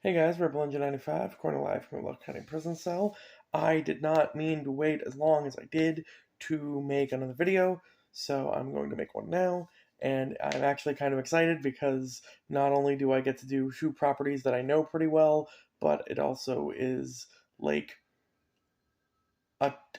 Hey guys, Rebel Engine 95, recording live from a Love County prison cell. I did not mean to wait as long as I did to make another video, so I'm going to make one now. And I'm actually kind of excited because not only do I get to do two properties that I know pretty well, but it also is like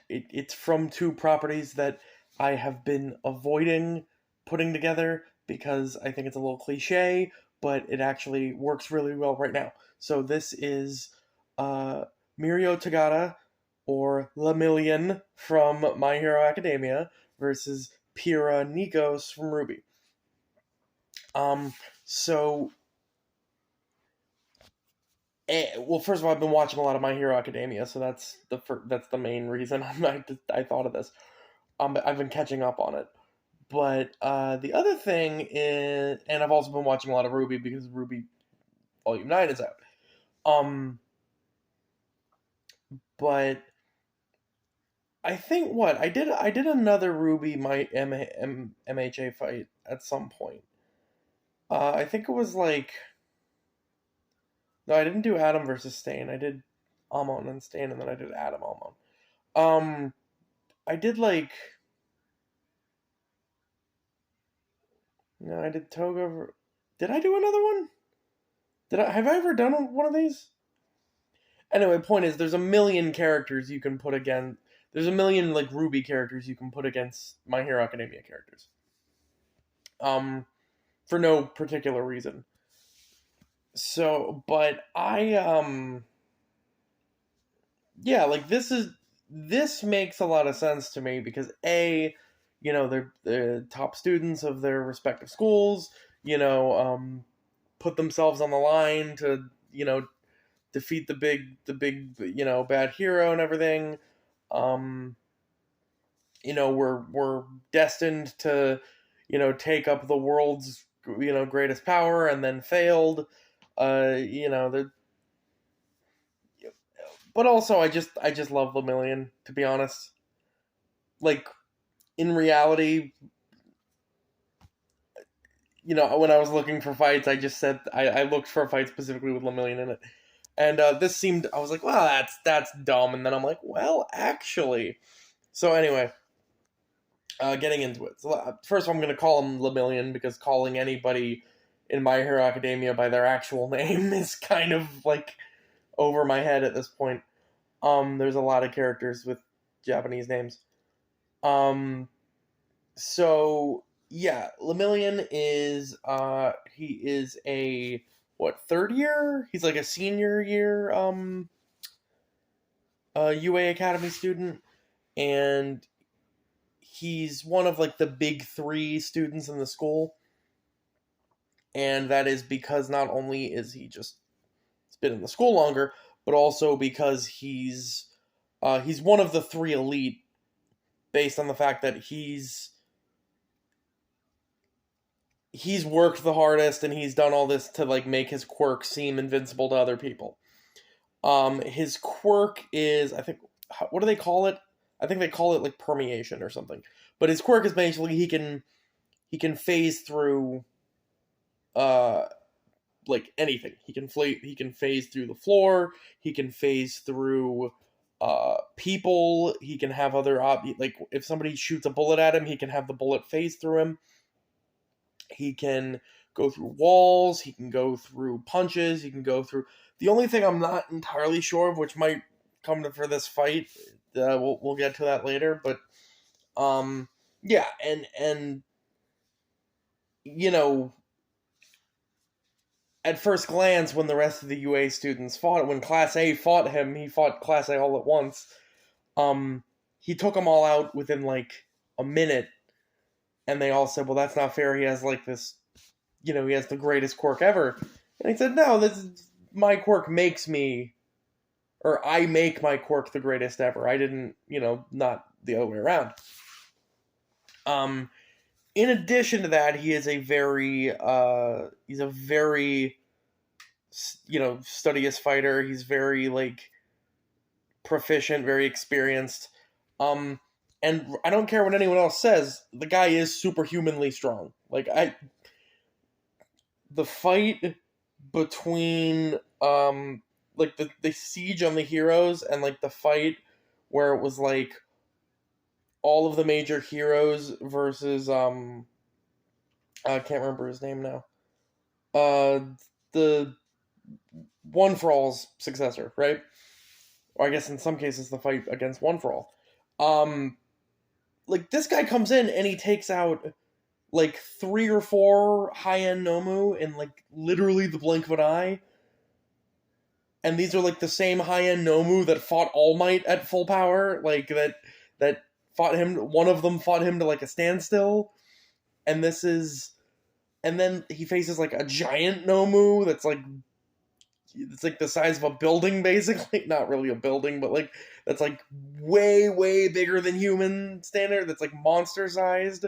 it's from two properties that I have been avoiding putting together because I think it's a little cliche, but it actually works really well right now. So this is uh, Mirio Togata or Lemillion from My Hero Academia versus Pyrrha Nikos from Ruby. Um, so well, first of all, I've been watching a lot of My Hero Academia, so that's the main reason I thought of this. I've been catching up on it. But the other thing is, and I've also been watching a lot of Ruby because Ruby Volume 9 is out. But I think I did another Ruby MHA fight at some point. I think it was like no, I didn't do Adam versus Stain. I did Amon and Stain, and then I did Adam Amon. I did like no, I did Toga. Did I do another one? Have I ever done one of these? Anyway, point is, there's a million characters you can put against. There's a million like Ruby characters you can put against My Hero Academia characters. For no particular reason. So, but yeah, like this makes a lot of sense to me because they're the top students of their respective schools. Put themselves on the line to defeat the big bad hero and everything. We're destined to take up the world's greatest power and then failed. The but also I just love Lemillion, to be honest. Like in reality, when I was looking for fights, I just said I looked for a fight specifically with Lemillion in it. And this seemed, I was like, well, that's dumb. And then I'm like, well, actually. So anyway, getting into it. So first of all, I'm going to call him Lemillion because calling anybody in My Hero Academia by their actual name is kind of like over my head at this point. There's a lot of characters with Japanese names. So yeah, Lemillion is he is a third year? He's like a senior year UA Academy student, and he's one of like the big three students in the school. And that is because not only is he just been in the school longer, but also because he's one of the three elite, based on the fact that he's worked the hardest and he's done all this to like make his quirk seem invincible to other people. His quirk is, I think, what do they call it? I think they call it like permeation or something. But his quirk is basically he can phase through like anything. He can phase through the floor, he can phase through people, he can have other like if somebody shoots a bullet at him, he can have the bullet phase through him. He can go through walls, he can go through punches, he can go through. The only thing I'm not entirely sure of, which might come to for this fight, we'll get to that later, but yeah, and at first glance, when the rest of the UA students fought, when Class A fought him, he fought Class A all at once. He took them all out within like a minute, and they all said, "Well, that's not fair. He has like this, he has the greatest quirk ever." And he said, "No, my quirk makes me, or I make my quirk the greatest ever. I didn't, not the other way around." In addition to that, he's a very studious fighter. He's very like proficient, very experienced. And I don't care what anyone else says. The guy is superhumanly strong. The fight between um like the siege on the heroes, and like the fight where it was like all of the major heroes versus I can't remember his name now. The One for All's successor, right? Or I guess in some cases the fight against One for All. Um, like this guy comes in and he takes out like 3 or 4 high end Nomu in like literally the blink of an eye. And these are like the same high end Nomu that fought All Might at full power, like that fought him. One of them fought him to like a standstill, and this is, and then he faces like a giant Nomu that's like it's like the size of a building, basically. Not really a building, but like that's like way bigger than human standard. That's like monster sized,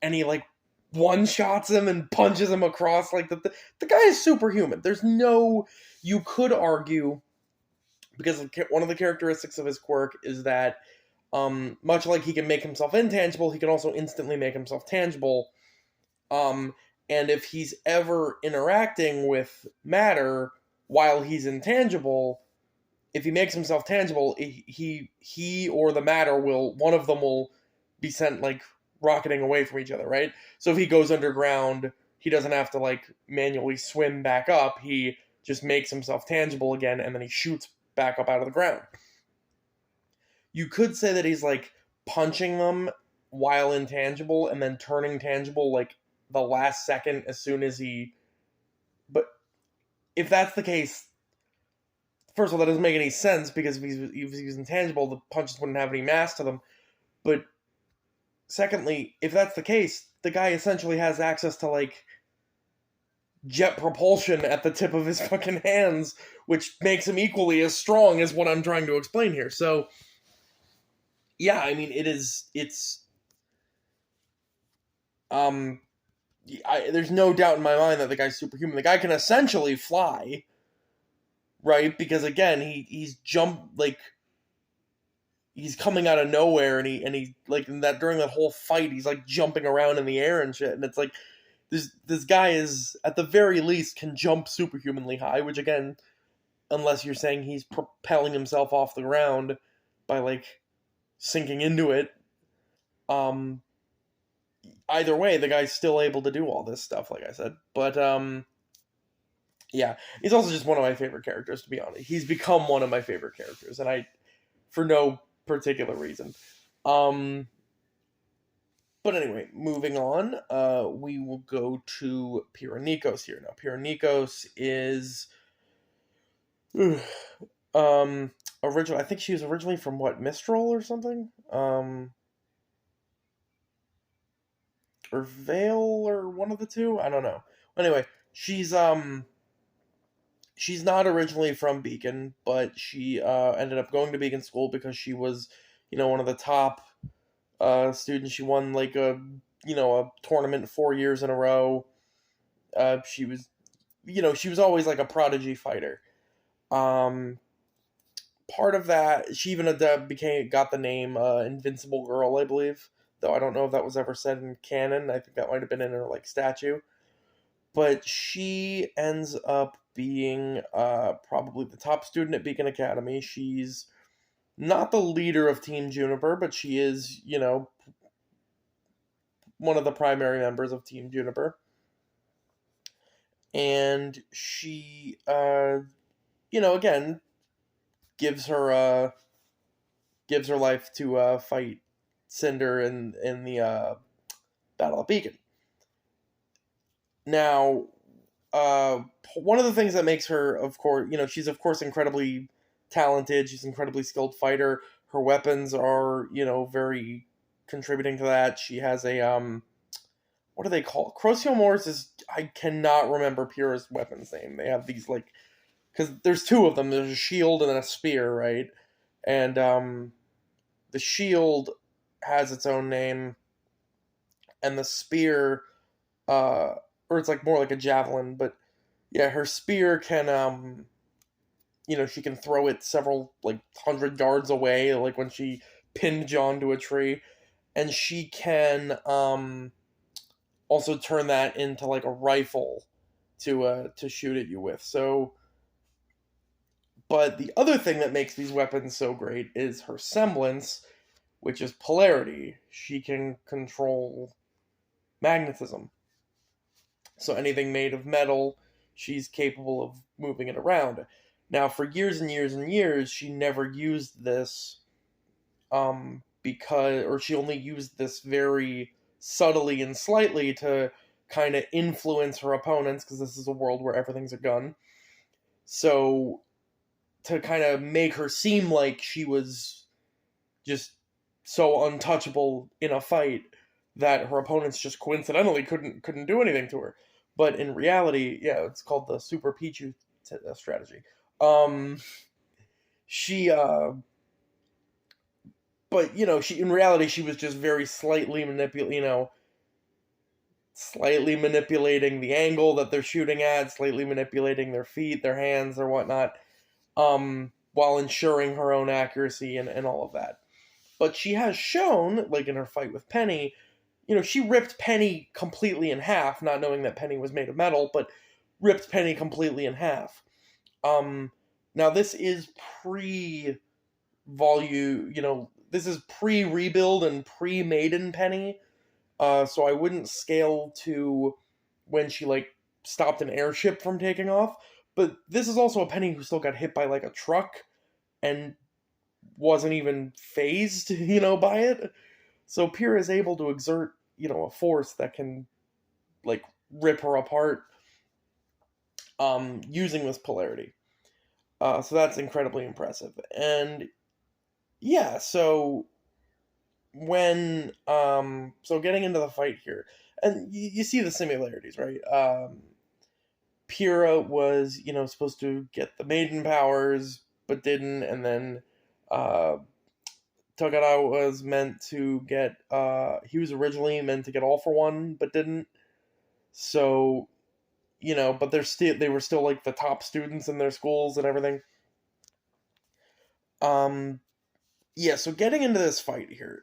and he like one shots him and punches him across. Like the guy is superhuman. There's no, you could argue, because one of the characteristics of his quirk is that much like he can make himself intangible, he can also instantly make himself tangible. Um, and if he's ever interacting with matter while he's intangible, if he makes himself tangible, he or the matter will, one of them will be sent like rocketing away from each other, right? So if he goes underground, he doesn't have to like manually swim back up. He just makes himself tangible again, and then he shoots back up out of the ground. You could say that he's like punching them while intangible and then turning tangible like the last second as soon as he. But if that's the case, first of all, that doesn't make any sense, because if he's intangible, the punches wouldn't have any mass to them. But secondly, if that's the case, the guy essentially has access to like jet propulsion at the tip of his fucking hands, which makes him equally as strong as what I'm trying to explain here. So, yeah, I mean, it's there's no doubt in my mind that the guy's superhuman. The guy can essentially fly, right? Because again, he's he's coming out of nowhere, and he like in that during that whole fight, he's like jumping around in the air and shit, and it's like this guy is at the very least can jump superhumanly high, which again, unless you're saying he's propelling himself off the ground by like sinking into it, um either way, the guy's still able to do all this stuff, like I said. But yeah, he's also just one of my favorite characters, to be honest. He's become one of my favorite characters, and I, for no particular reason. Um, but anyway, moving on, we will go to Pyrrha Nikos here. Now, Pyrrha Nikos is, original. I think she was originally from what, Mistral or something, or Vale, or one of the two. I don't know. Anyway, she's not originally from Beacon, but she ended up going to Beacon School because she was, one of the top students. She won like a tournament 4 years in a row. She was, she was always like a prodigy fighter. Part of that, she even got the name Invincible Girl, I believe. Though I don't know if that was ever said in canon. I think that might have been in her like statue. But she ends up being probably the top student at Beacon Academy. She's not the leader of Team Juniper, but she is, one of the primary members of Team Juniper. And she, again, gives her life to fight Cinder in the Battle of Beacon. Now, one of the things that makes her, of course, she's of course incredibly talented. She's an incredibly skilled fighter. Her weapons are, very contributing to that. She has a what do they call? Crociomores is, I cannot remember Pyrrha's weapon's name. They have these like, because there's two of them. There's a shield and then a spear, right? And the shield has its own name, and the spear, or it's like more like a javelin, but yeah, her spear can she can throw it several like 100 yards away, like when she pinned John to a tree, and she can also turn that into like a rifle to shoot at you with. So But the other thing that makes these weapons so great is her semblance, which is polarity. She can control magnetism. So anything made of metal, she's capable of moving it around. Now, for years and years and years, she never used this, because, or she only used this very subtly and slightly to kind of influence her opponents, because this is a world where everything's a gun. So, to kind of make her seem like she was just so untouchable in a fight that her opponents just coincidentally couldn't do anything to her. But in reality, yeah, it's called the Super Pichu strategy. Um, she, but she in reality she was just very slightly manipulating the angle that they're shooting at, slightly manipulating their feet, their hands, or whatnot, while ensuring her own accuracy and all of that. But she has shown, like in her fight with Penny, she ripped Penny completely in half, not knowing that Penny was made of metal, but ripped Penny completely in half. Now this is this is pre-rebuild and pre-maiden Penny, so I wouldn't scale to when she, stopped an airship from taking off, but this is also a Penny who still got hit by, a truck, and wasn't even phased, by it. So Pyrrha is able to exert, a force that can, rip her apart, using this polarity. So that's incredibly impressive. And yeah, so getting into the fight here, and you see the similarities, right? Pyrrha was, supposed to get the maiden powers, but didn't, and then Togata was meant to get, he was originally meant to get all for one, but didn't. So, but they were still the top students in their schools and everything. Yeah, so getting into this fight here,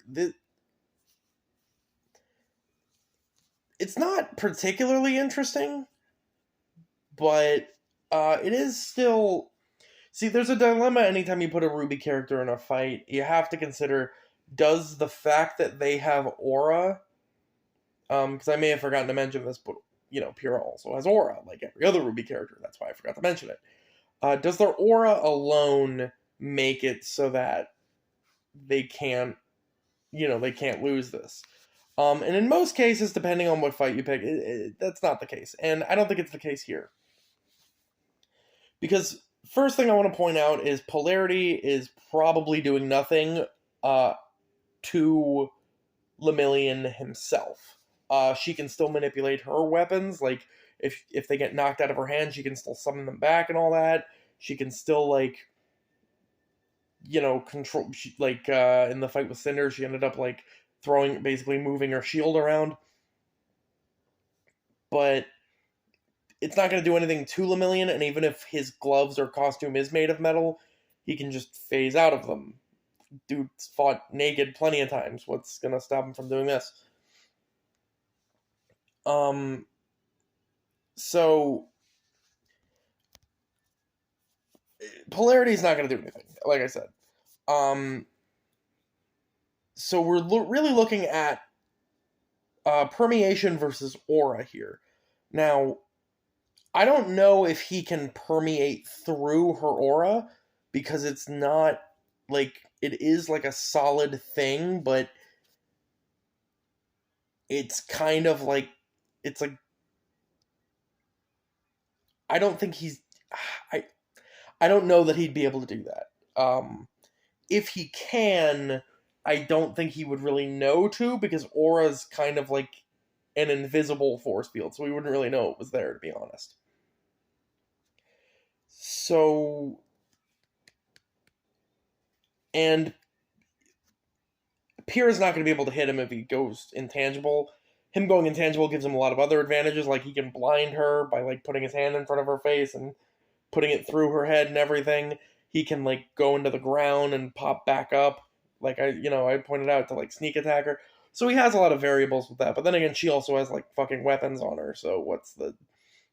it's not particularly interesting, but it is still. See, there's a dilemma anytime you put a RWBY character in a fight. You have to consider, does the fact that they have aura, because I may have forgotten to mention this, but Pyrrha also has aura, like every other RWBY character. That's why I forgot to mention it. Does their aura alone make it so that they can't lose this? And in most cases, depending on what fight you pick, that's not the case. And I don't think it's the case here. Because first thing I want to point out is polarity is probably doing nothing to Lemillion himself. She can still manipulate her weapons. Like, if they get knocked out of her hand, she can still summon them back and all that. She can still, control. In the fight with Cinder, she ended up, basically moving her shield around. But it's not going to do anything to Lemillion, and even if his gloves or costume is made of metal, he can just phase out of them. Dude's fought naked plenty of times. What's going to stop him from doing this? So polarity is not going to do anything, like I said. So we're really looking at permeation versus aura here. Now, I don't know if he can permeate through her aura, because it's not, it is a solid thing, but it's kind of it's I don't think I don't know that he'd be able to do that. If he can, I don't think he would really know to, because aura's kind of an invisible force field, so we wouldn't really know it was there, to be honest. So, and Pyrrha's not going to be able to hit him if he goes intangible. Him going intangible gives him a lot of other advantages, like he can blind her by putting his hand in front of her face and putting it through her head and everything. He can go into the ground and pop back up, I pointed out, to sneak attack her. So he has a lot of variables with that. But then again, she also has fucking weapons on her. So what's the,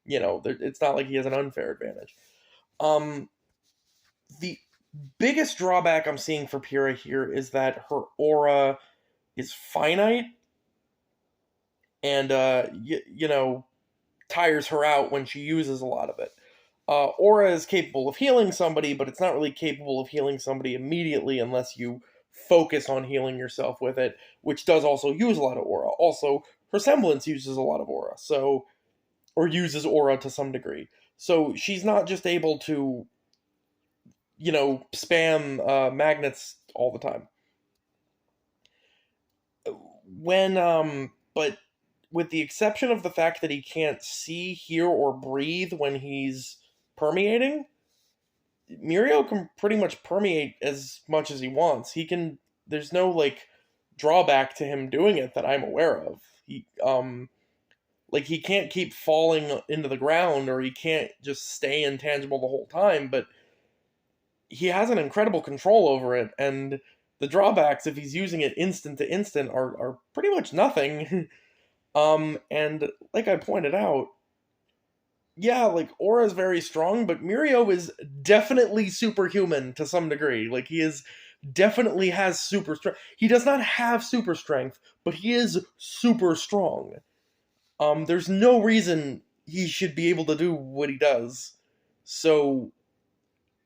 it's not like he has an unfair advantage. The biggest drawback I'm seeing for Pyrrha here is that her aura is finite and tires her out when she uses a lot of it. Aura is capable of healing somebody, but it's not really capable of healing somebody immediately unless you focus on healing yourself with it, which does also use a lot of aura. Also, her semblance uses a lot of aura, or uses aura to some degree. So she's not just able to, spam magnets all the time. But with the exception of the fact that he can't see, hear, or breathe when he's permeating, Mirio can pretty much permeate as much as he wants. He can. There's no drawback to him doing it that I'm aware of. He can't keep falling into the ground, or he can't just stay intangible the whole time. But he has an incredible control over it, and the drawbacks, if he's using it instant to instant, are pretty much nothing. And like I pointed out, yeah, Aura is very strong, but Mirio is definitely superhuman to some degree. He is definitely has super strength. He does not have super strength, but he is super strong. There's no reason he should be able to do what he does. So,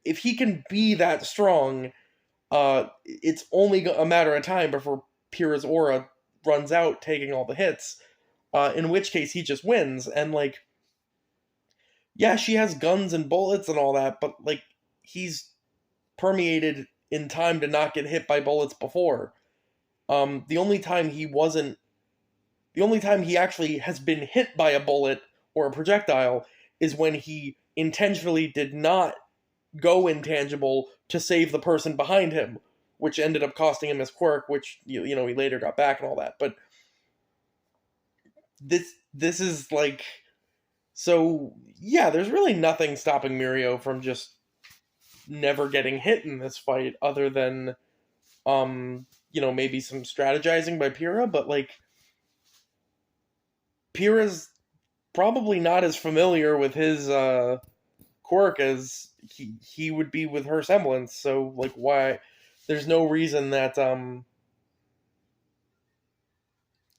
if he can be that strong, it's only a matter of time before Pyrrha's aura runs out, taking all the hits. In which case, he just wins. And yeah, she has guns and bullets and all that, but he's permeated in time to not get hit by bullets before. The only time he actually has been hit by a bullet or a projectile is when he intentionally did not go intangible to save the person behind him, which ended up costing him his quirk, which he later got back and all that. But this is so yeah, there's really nothing stopping Mirio from just never getting hit in this fight, other than maybe some strategizing by Pyrrha. But Pyrrha's probably not as familiar with his quirk as he would be with her semblance. So why? There's no reason that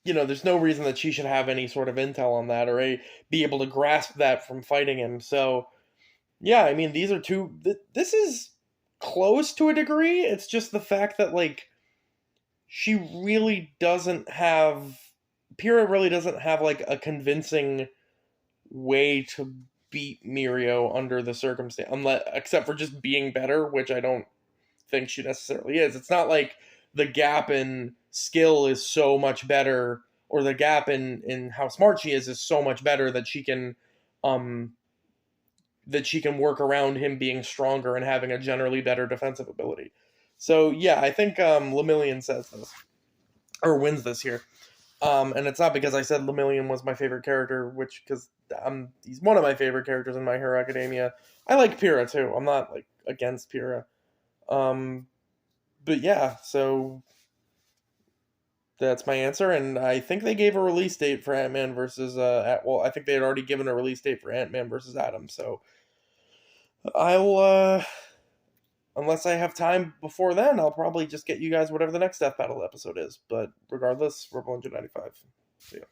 there's no reason that she should have any sort of intel on that, or be able to grasp that from fighting him. So yeah, I mean, these are two. This is close to a degree. It's just the fact that she really doesn't have. Pyrrha really doesn't have a convincing way to beat Mirio under the circumstance, except for just being better, which I don't think she necessarily is. It's not like the gap in skill is so much better, or the gap in how smart she is so much better that she can work around him being stronger and having a generally better defensive ability. So yeah, I think Lemillion says this, or wins this here. And it's not because I said Lemillion was my favorite character, because he's one of my favorite characters in My Hero Academia. I like Pyrrha too. I'm not against Pyrrha. But yeah, so that's my answer, and I think they gave a release date for Ant-Man versus I think they had already given a release date for Ant-Man versus Atom. So I'll unless I have time before then, I'll probably just get you guys whatever the next Death Battle episode is. But regardless, Rebel 95. See ya.